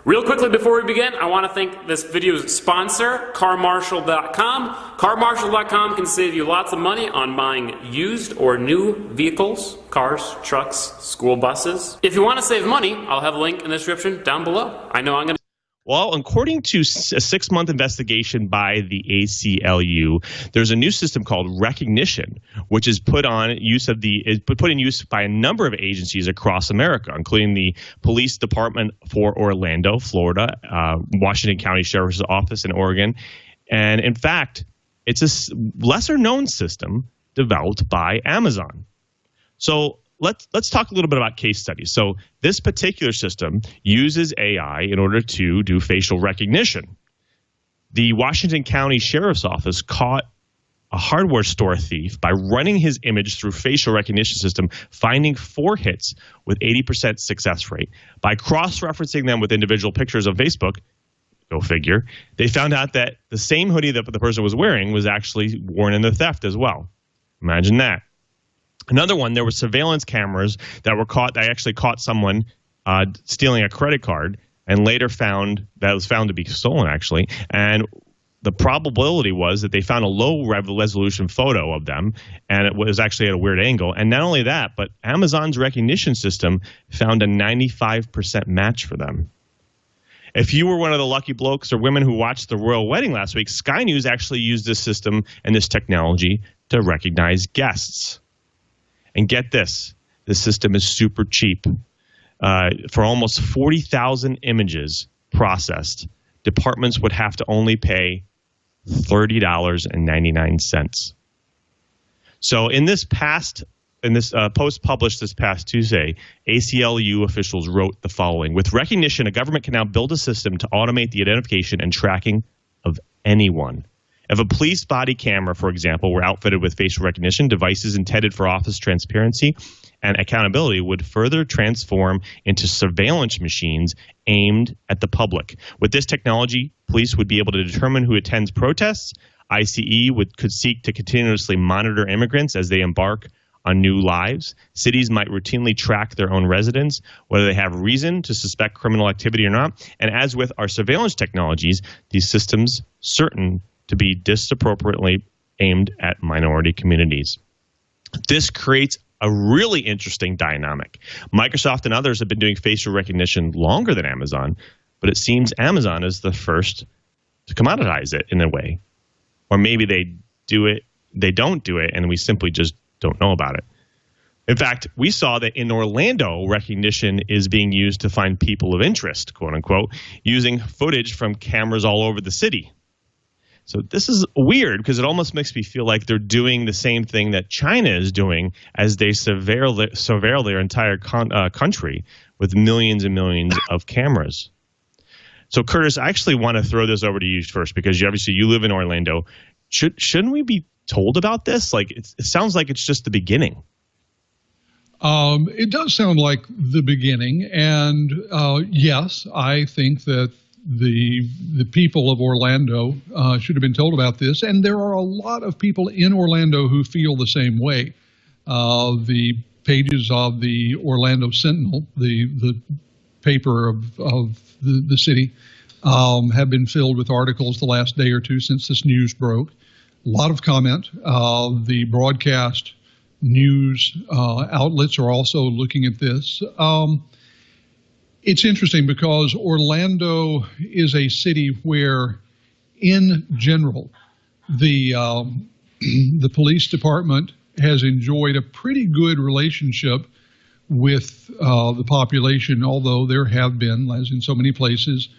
Real quickly before we begin, I want to thank this video's sponsor, CarMarshal.com. CarMarshal.com can save you lots of money on buying used or new vehicles, cars, trucks, school buses. If you want to save money, I'll have a link in the description down below. I know I'm going to... Well, according to a 6-month investigation by the ACLU, there's a new system called Recognition, which is put in use by a number of agencies across America, including the Police Department for Orlando, Florida, Washington County Sheriff's Office in Oregon, and in fact, it's a lesser-known system developed by Amazon. So let's talk a little bit about case studies. So this particular system uses AI in order to do facial recognition. The Washington County Sheriff's Office caught a hardware store thief by running his image through facial recognition system, finding 4 hits with 80% success rate. By cross-referencing them with individual pictures on Facebook, go figure, they found out that the same hoodie that the person was wearing was actually worn in the theft as well. Imagine that. Another one, there were surveillance cameras that were caught. They actually caught someone stealing a credit card, and later was found to be stolen, actually. And the probability was that they found a low-resolution photo of them, and it was actually at a weird angle. And not only that, but Amazon's recognition system found a 95% match for them. If you were one of the lucky blokes or women who watched the royal wedding last week, Sky News actually used this system and this technology to recognize guests. And get this system is super cheap. For almost 40,000 images processed, departments would have to only pay $30.99. So in this post published this past Tuesday, ACLU officials wrote the following: with recognition, a government can now build a system to automate the identification and tracking of anyone. If a police body camera, for example, were outfitted with facial recognition, devices intended for office transparency and accountability would further transform into surveillance machines aimed at the public. With this technology, police would be able to determine who attends protests. ICE could seek to continuously monitor immigrants as they embark on new lives. Cities might routinely track their own residents, whether they have reason to suspect criminal activity or not. And as with our surveillance technologies, these systems certain to be disproportionately aimed at minority communities. This creates a really interesting dynamic. Microsoft and others have been doing facial recognition longer than Amazon, but it seems Amazon is the first to commoditize it in a way. Or maybe they don't do it, and we simply just don't know about it. In fact, we saw that in Orlando, recognition is being used to find people of interest, quote unquote, using footage from cameras all over the city. So this is weird because it almost makes me feel like they're doing the same thing that China is doing as they surveil their entire country with millions and millions of cameras. So Curtis, I actually want to throw this over to you first because obviously you live in Orlando. Shouldn't we be told about this? Like it sounds like it's just the beginning. It does sound like the beginning, and yes, I think that the people of Orlando should have been told about this, and there are a lot of people in Orlando who feel the same way. The pages of the Orlando Sentinel, the paper of the city, have been filled with articles the last day or two since this news broke. A lot of comment. The broadcast news outlets are also looking at this. It's interesting because Orlando is a city where, in general, the police department has enjoyed a pretty good relationship with the population, although there have been, as in so many places,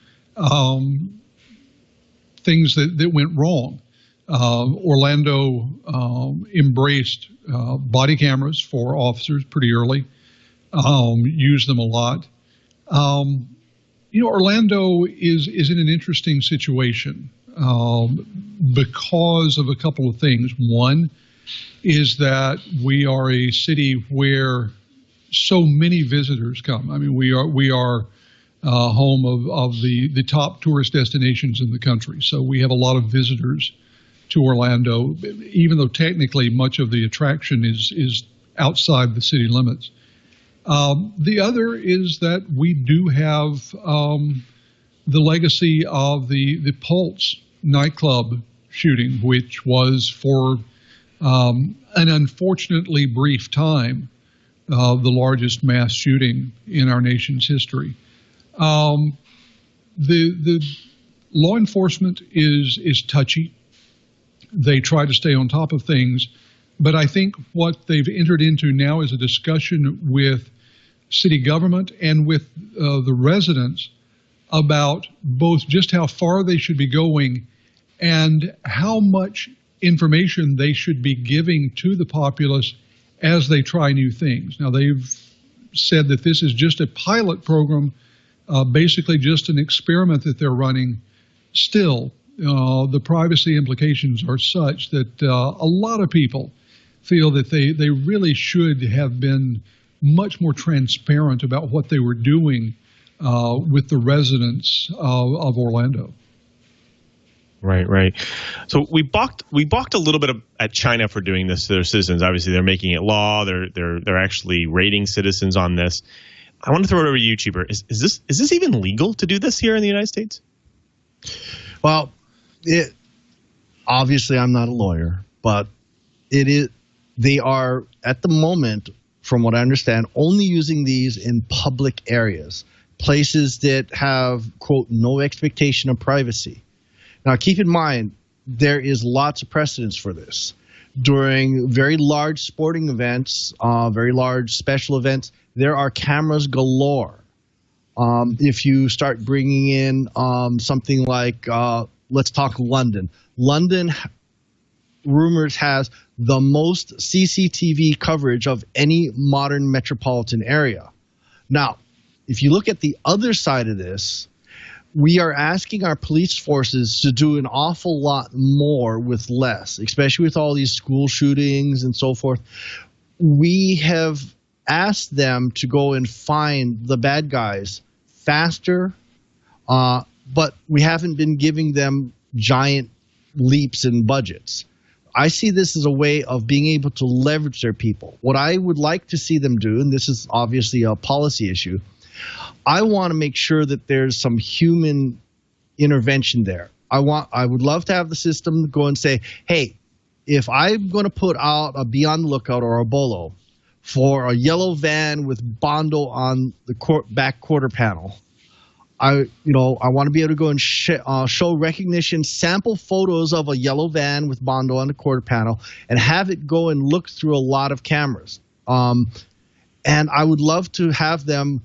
things that went wrong. Orlando embraced body cameras for officers pretty early, used them a lot. Orlando is in an interesting situation because of a couple of things. One is that we are a city where so many visitors come. I mean, we are home of the top tourist destinations in the country. So we have a lot of visitors to Orlando, even though technically much of the attraction is outside the city limits. The other is that we do have the legacy of the Pulse nightclub shooting, which was for an unfortunately brief time the largest mass shooting in our nation's history. The law enforcement is touchy. They try to stay on top of things, but I think what they've entered into now is a discussion with city government and with the residents about both just how far they should be going and how much information they should be giving to the populace as they try new things. Now, they've said that this is just a pilot program, basically just an experiment that they're running. Still, the privacy implications are such that a lot of people feel that they really should have been much more transparent about what they were doing with the residents of Orlando. Right, right. So we balked a little bit at China for doing this to their citizens. Obviously, they're making it law. They're actually rating citizens on this. I want to throw it over to you, Cheaper. Is this even legal to do this here in the United States? Well, obviously I'm not a lawyer, but it is. They are at the moment, from what I understand, only using these in public areas, places that have, quote, no expectation of privacy. Now, keep in mind, there is lots of precedence for this. During very large sporting events, very large special events, there are cameras galore. If you start bringing in something like, let's talk London. London, rumors, has the most CCTV coverage of any modern metropolitan area. Now, if you look at the other side of this, we are asking our police forces to do an awful lot more with less, especially with all these school shootings and so forth. We have asked them to go and find the bad guys faster, but we haven't been giving them giant leaps in budgets. I see this as a way of being able to leverage their people. What I would like to see them do, and this is obviously a policy issue, I want to make sure that there's some human intervention there. I would love to have the system go and say, hey, if I'm going to put out a Be on the Lookout or a Bolo for a yellow van with Bondo on the back quarter panel, I want to be able to go and show recognition, sample photos of a yellow van with Bondo on the quarter panel, and have it go and look through a lot of cameras. And I would love to have them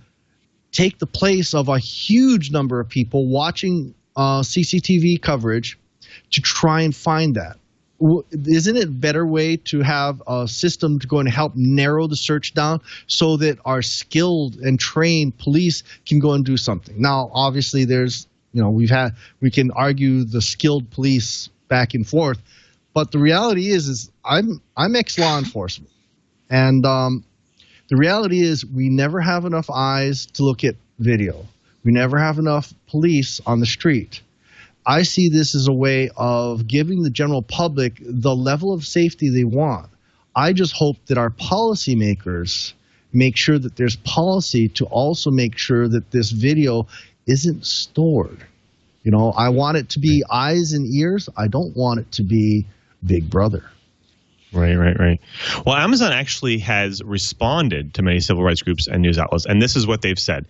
take the place of a huge number of people watching CCTV coverage to try and find that. Isn't it a better way to have a system to go and help narrow the search down so that our skilled and trained police can go and do something? Now, obviously, there's, we can argue the skilled police back and forth, but the reality is I'm ex-law enforcement, and the reality is we never have enough eyes to look at video. We never have enough police on the street. I see this as a way of giving the general public the level of safety they want. I just hope that our policymakers make sure that there's policy to also make sure that this video isn't stored. I want it to be eyes and ears. I don't want it to be Big Brother. Right. Well, Amazon actually has responded to many civil rights groups and news outlets, and this is what they've said.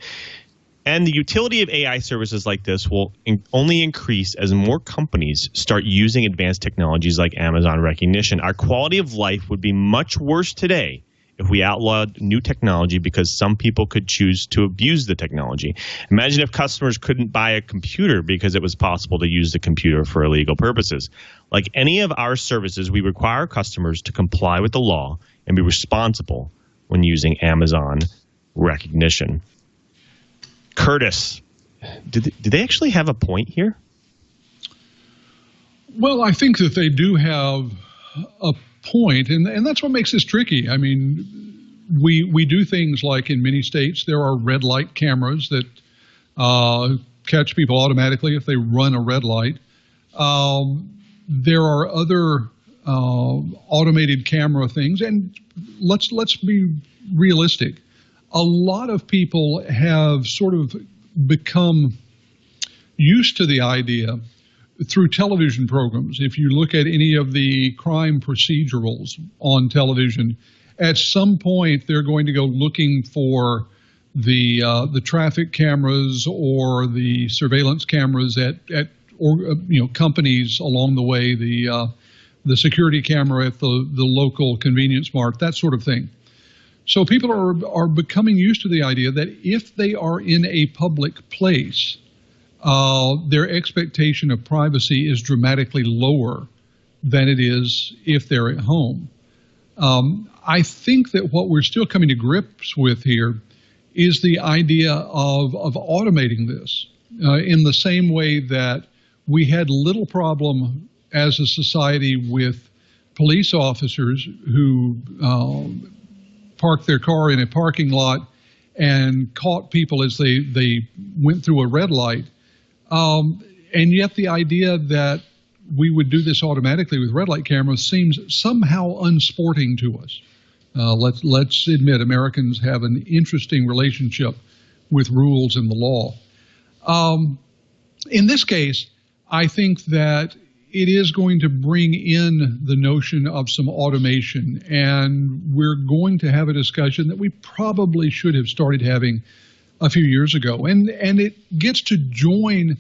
And the utility of AI services like this will only increase as more companies start using advanced technologies like Amazon Recognition. Our quality of life would be much worse today if we outlawed new technology because some people could choose to abuse the technology. Imagine if customers couldn't buy a computer because it was possible to use the computer for illegal purposes. Like any of our services, we require customers to comply with the law and be responsible when using Amazon Recognition. Curtis, do they actually have a point here? Well, I think that they do have a point, and that's what makes this tricky. I mean, we do things like in many states there are red light cameras that catch people automatically if they run a red light. There are other automated camera things, and let's be realistic. A lot of people have sort of become used to the idea through television programs. If you look at any of the crime procedurals on television, at some point they're going to go looking for the traffic cameras or the surveillance cameras at companies along the way, the security camera at the local convenience mart, that sort of thing. So people are becoming used to the idea that if they are in a public place, their expectation of privacy is dramatically lower than it is if they're at home. I think that what we're still coming to grips with here is the idea of automating this in the same way that we had little problem as a society with police officers who parked their car in a parking lot and caught people as they went through a red light. And yet the idea that we would do this automatically with red light cameras seems somehow unsporting to us. Let's admit Americans have an interesting relationship with rules and the law. In this case, I think that it is going to bring in the notion of some automation, and we're going to have a discussion that we probably should have started having a few years ago. And it gets to join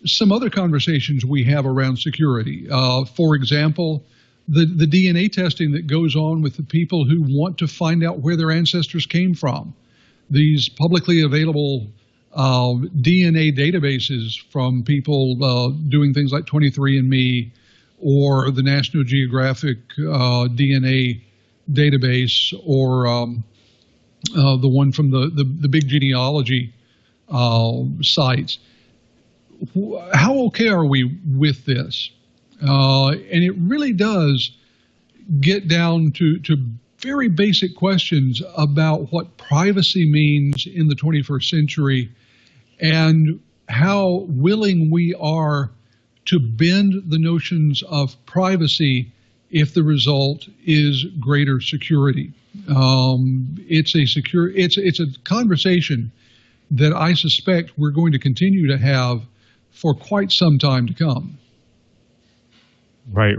some other conversations we have around security. For example, the DNA testing that goes on with the people who want to find out where their ancestors came from. These publicly available DNA databases from people doing things like 23andMe or the National Geographic DNA database, or the one from the big genealogy sites. How okay are we with this? And it really does get down to very basic questions about what privacy means in the 21st century and how willing we are to bend the notions of privacy if the result is greater security. It's a conversation that I suspect we're going to continue to have for quite some time to come. Right.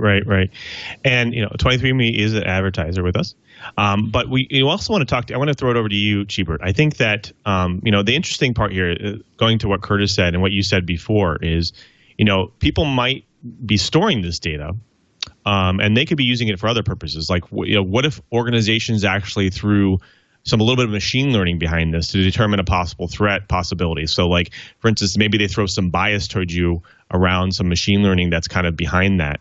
And, 23andMe is an advertiser with us. But you also want to I want to throw it over to you, Cheebert. I think that, the interesting part here, going to what Curtis said and what you said before, is, people might be storing this data, and they could be using it for other purposes. Like, what if organizations actually threw a little bit of machine learning behind this to determine a possible threat possibility? So, like, for instance, maybe they throw some bias towards you around some machine learning that's kind of behind that.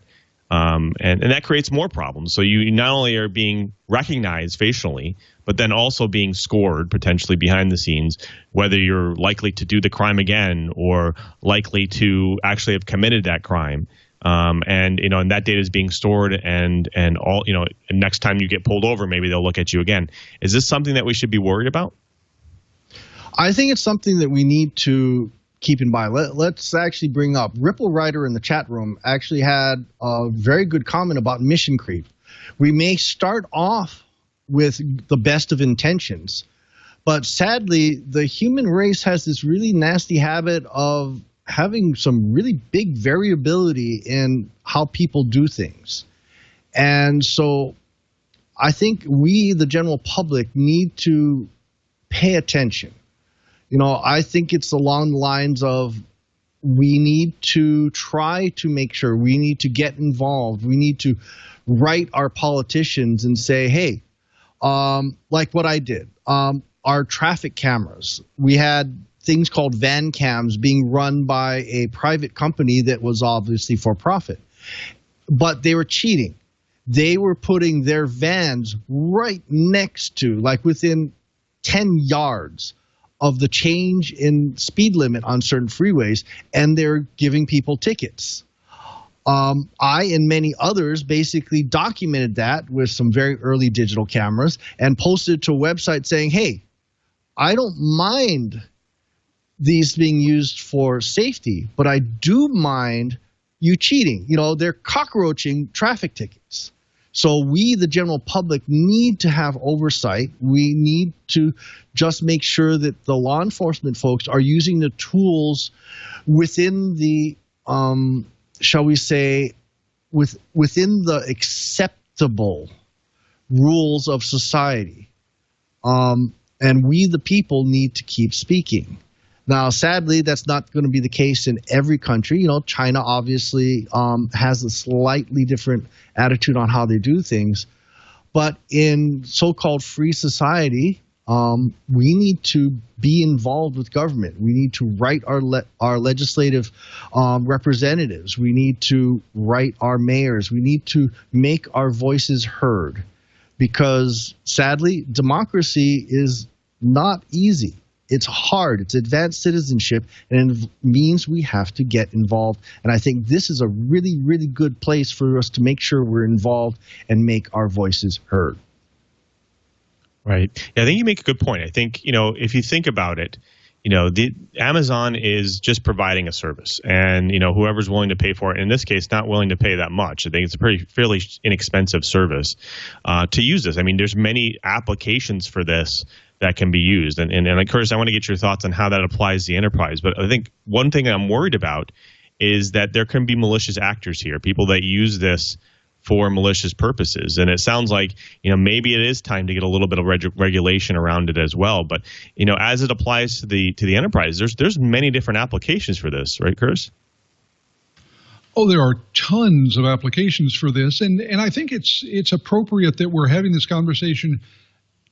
And that creates more problems. So you not only are being recognized facially, but then also being scored potentially behind the scenes, whether you're likely to do the crime again or likely to actually have committed that crime. And that data is being stored, and all, next time you get pulled over, maybe they'll look at you again. Is this something that we should be worried about? I think it's something that we need to keep in mind. Let's actually bring up Ripple Rider in the chat room actually had a very good comment about mission creep. We may start off with the best of intentions, but sadly, the human race has this really nasty habit of having some really big variability in how people do things. And so I think we, the general public, need to pay attention. I think it's along the lines of we need to try to make sure, we need to get involved, we need to write our politicians and say, hey, like what I did, our traffic cameras, we had things called van cams being run by a private company that was obviously for profit, but they were cheating. They were putting their vans right next to, like within 10 yards of the change in speed limit on certain freeways, and they're giving people tickets. I and many others basically documented that with some very early digital cameras and posted to a website saying, hey, I don't mind these being used for safety, but I do mind you cheating. They're cockroaching traffic tickets. So we, the general public, need to have oversight. We need to just make sure that the law enforcement folks are using the tools within the, shall we say, within the acceptable rules of society. And we, the people, need to keep speaking. Now, sadly, that's not going to be the case in every country. You know, China obviously has a slightly different attitude on how they do things. But in so-called free society, we need to be involved with government. We need to write our legislative representatives. We need to write our mayors. We need to make our voices heard. Because sadly, democracy is not easy. It's hard. It's advanced citizenship, and it means we have to get involved. And I think this is a really, really good place for us to make sure we're involved and make our voices heard. Right. Yeah, I think you make a good point. I think, you know, if you think about it, you know, the Amazon is just providing a service, and, you know, whoever's willing to pay for it, in this case, not willing to pay that much. I think it's a fairly inexpensive service to use this. I mean, there's many applications for this that can be used. And Curtis, I want to get your thoughts on how that applies to the enterprise. But I think one thing I'm worried about is that there can be malicious actors here, people that use this for malicious purposes. And it sounds like, you know, maybe it is time to get a little bit of regulation around it as well. But, you know, as it applies to the enterprise, there's many different applications for this, right, Curtis? Oh, there are tons of applications for this. And I think it's appropriate that we're having this conversation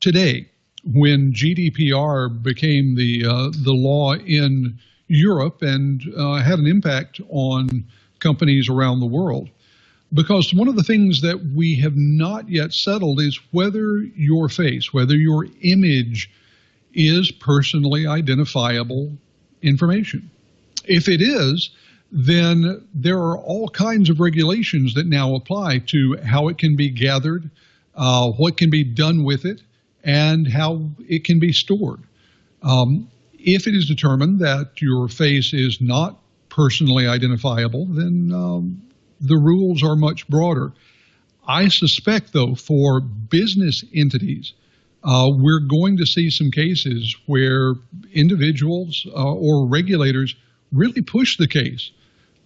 today, when GDPR became the law in Europe and had an impact on companies around the world. Because one of the things that we have not yet settled is whether your face, whether your image is personally identifiable information. If it is, then there are all kinds of regulations that now apply to how it can be gathered, what can be done with it, and how it can be stored. If it is determined that your face is not personally identifiable, then the rules are much broader. I suspect, though, for business entities, we're going to see some cases where individuals or regulators really push the case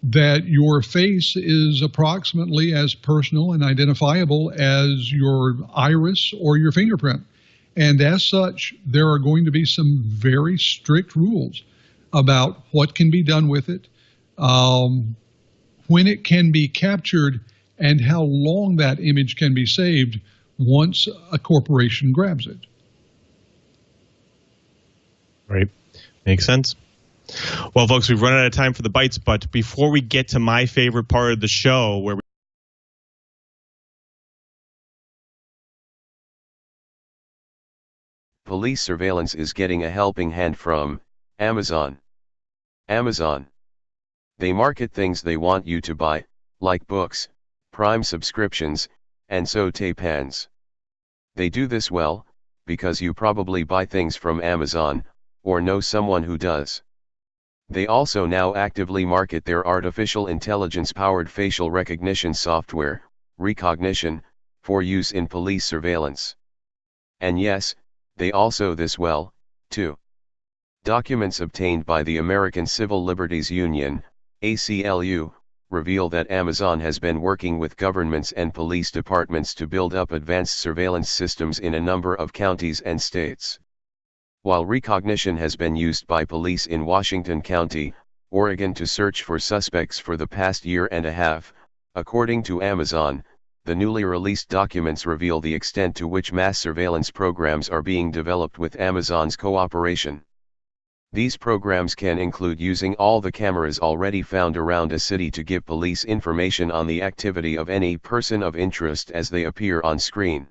that your face is approximately as personal and identifiable as your iris or your fingerprint. And as such, there are going to be some very strict rules about what can be done with it, when it can be captured, and how long that image can be saved once a corporation grabs it. Right. Makes sense. Well, folks, we've run out of time for the bites, but before we get to my favorite part of the show, where police surveillance is getting a helping hand from Amazon. Amazon. They market things they want you to buy, like books, Prime subscriptions, and saute pans. They do this well, because you probably buy things from Amazon, or know someone who does. They also now actively market their artificial intelligence-powered facial recognition software, Rekognition, for use in police surveillance. And yes, they also this well, too. Documents obtained by the American Civil Liberties Union, ACLU, reveal that Amazon has been working with governments and police departments to build up advanced surveillance systems in a number of counties and states. While Rekognition has been used by police in Washington County, Oregon to search for suspects for the past year and a half, according to Amazon, the newly released documents reveal the extent to which mass surveillance programs are being developed with Amazon's cooperation. These programs can include using all the cameras already found around a city to give police information on the activity of any person of interest as they appear on screen.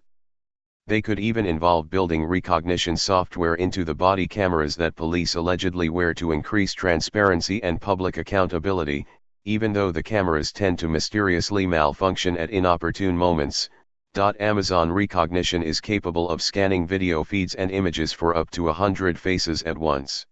They could even involve building Rekognition software into the body cameras that police allegedly wear to increase transparency and public accountability, even though the cameras tend to mysteriously malfunction at inopportune moments. Amazon Rekognition is capable of scanning video feeds and images for up to 100 faces at once.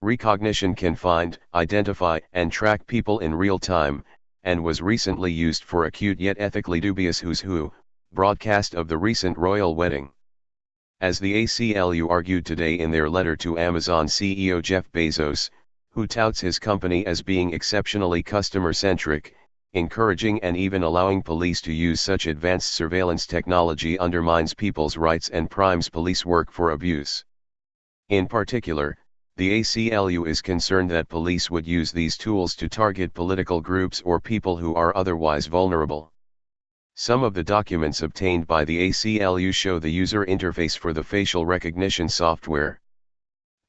Rekognition can find, identify, and track people in real time, and was recently used for a cute yet ethically dubious Who's Who, broadcast of the recent royal wedding. As the ACLU argued today in their letter to Amazon CEO Jeff Bezos, who touts his company as being exceptionally customer-centric, encouraging and even allowing police to use such advanced surveillance technology undermines people's rights and primes police work for abuse. In particular, the ACLU is concerned that police would use these tools to target political groups or people who are otherwise vulnerable. Some of the documents obtained by the ACLU show the user interface for the facial recognition software.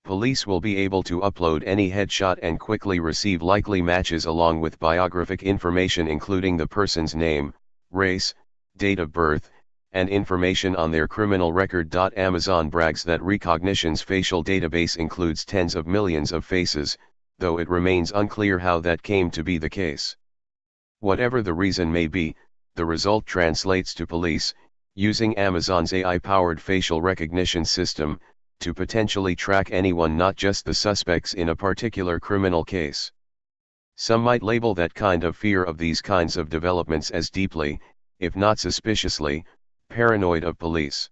Police will be able to upload any headshot and quickly receive likely matches along with biographic information including the person's name, race, date of birth, and information on their criminal record. Amazon brags that Rekognition's facial database includes tens of millions of faces, though it remains unclear how that came to be the case. Whatever the reason may be, the result translates to police, using Amazon's AI-powered facial recognition system, to potentially track anyone, not just the suspects in a particular criminal case. Some might label that kind of fear of these kinds of developments as deeply, if not suspiciously, paranoid of police.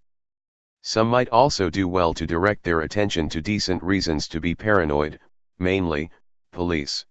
Some might also do well to direct their attention to decent reasons to be paranoid, mainly, police.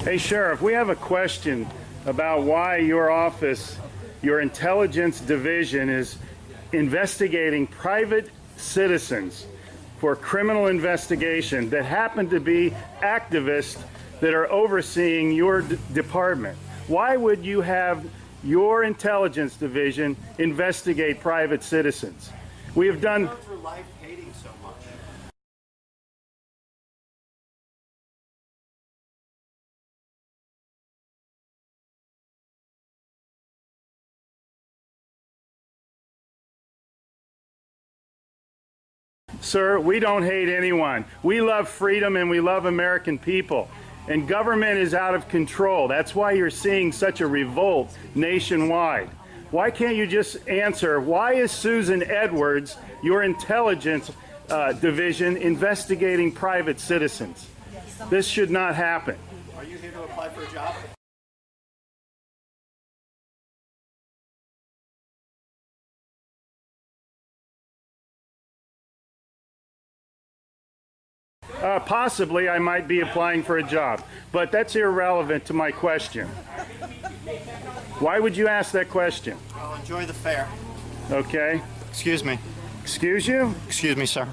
Hey, Sheriff, we have a question about why your office, your intelligence division, is investigating private citizens for criminal investigation that happen to be activists that are overseeing your department. Why would you have your intelligence division investigate private citizens? We have done... Sir, we don't hate anyone. We love freedom and we love American people. And government is out of control. That's why you're seeing such a revolt nationwide. Why can't you just answer, why is Susan Edwards, your intelligence division, investigating private citizens? This should not happen. Are you here to apply for a job? Possibly I might be applying for a job, but that's irrelevant to my question. Why would you ask that question? Well, enjoy the fair. Okay. Excuse me. Excuse you? Excuse me, sir.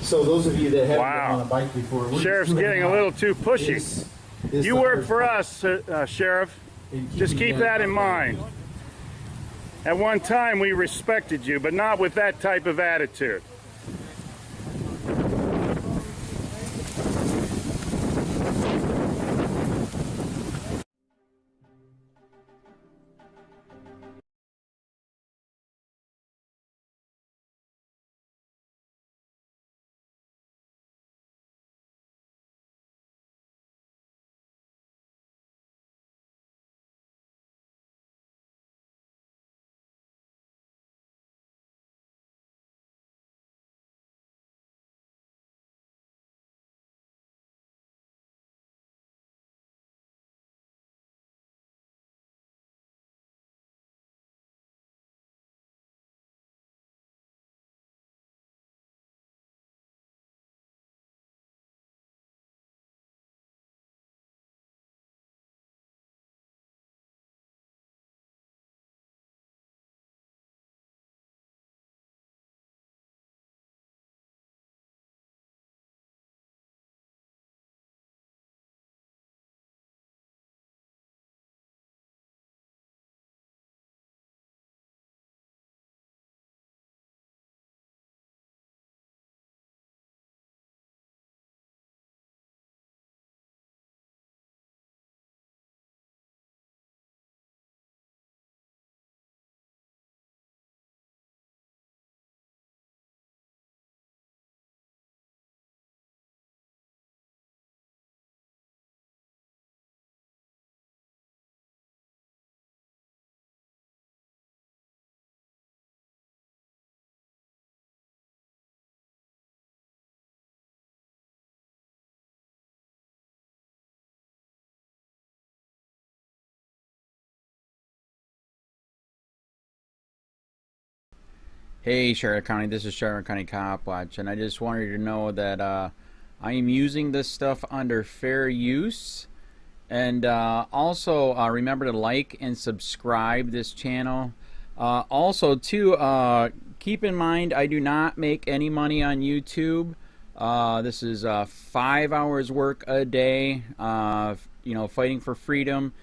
So those of you that haven't Wow. been on a bike before, Sheriff's getting a little too pushy. You work for us, Sheriff. Just keep that in mind. At one time we respected you, but not with that type of attitude. Hey Charlotte County, this is Charlotte County Copwatch, and I just wanted you to know that I am using this stuff under fair use. And also remember to like and subscribe this channel. Also too, keep in mind I do not make any money on YouTube. This is 5 hours work a day, you know, fighting for freedom.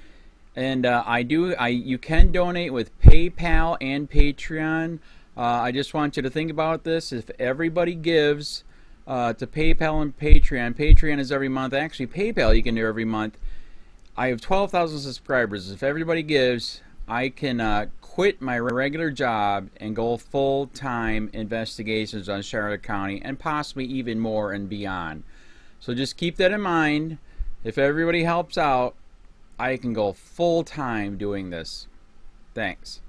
And you can donate with PayPal and Patreon. I just want you to think about this. If everybody gives to PayPal and Patreon, Patreon is every month. Actually, PayPal you can do every month. I have 12,000 subscribers. If everybody gives, I can quit my regular job and go full-time investigations on Charlotte County and possibly even more and beyond. So just keep that in mind. If everybody helps out, I can go full-time doing this. Thanks.